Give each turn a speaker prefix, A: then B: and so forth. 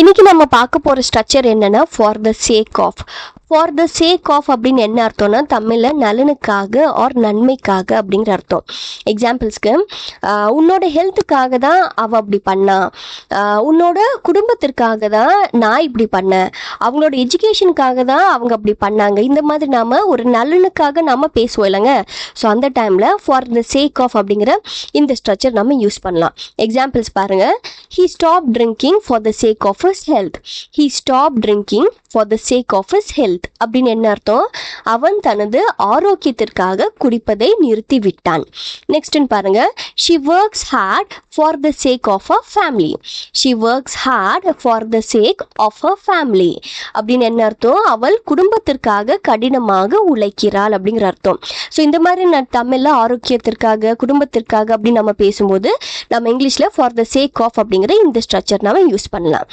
A: இன்னைக்கு நம்ம பார்க்க போற ஸ்ட்ரக்சர் என்னன்னா for the sake of. For the sake of அப்படின்னு என்ன அர்த்தம்னா தமிழ்ல நலனுக்காக ஆர் நன்மைக்காக அப்படிங்கிற அர்த்தம். எக்ஸாம்பிள்ஸ்க்கு உன்னோட ஹெல்த்துக்காக தான் அவ அப்படி பண்ணா, உன்னோட குடும்பத்திற்காக தான் நான் இப்படி பண்ணேன், அவங்களோட எஜுகேஷனுக்காக தான் அவங்க அப்படி பண்ணாங்க. இந்த மாதிரி நாம ஒரு நலனுக்காக நாம பேசுவோம் இல்லைங்க. ஸோ அந்த டைம்ல ஃபார் த சேக் ஆஃப் அப்படிங்கிற இந்த ஸ்ட்ரக்சர் நம்ம யூஸ் பண்ணலாம். எக்ஸாம்பிள்ஸ் பாருங்க. He stopped drinking for the sake of his health. He stopped drinking for the sake of his health. அப்படின்னு என்ன அர்த்தம்? அவன் தனது ஆரோக்கியத்திற்காக குடிப்பதை நிறுத்தி விட்டான். நெக்ஸ்ட் பாருங்க. She works hard for the sake of her family. She works hard for the sake of her family. அப்படின்னு என்ன அர்த்தம்? அவள் குடும்பத்திற்காக கடினமாக உழைக்கிறாள் அப்படிங்கிற அர்த்தம். ஸோ இந்த மாதிரி தமிழ்ல ஆரோக்கியத்திற்காக குடும்பத்திற்காக அப்படின்னு நம்ம பேசும்போது நம்ம இங்கிலீஷ்ல ஃபார் த சேக் ஆஃப் அப்படிங்கிற இந்த ஸ்ட்ரக்சர் நாம யூஸ் பண்ணலாம்.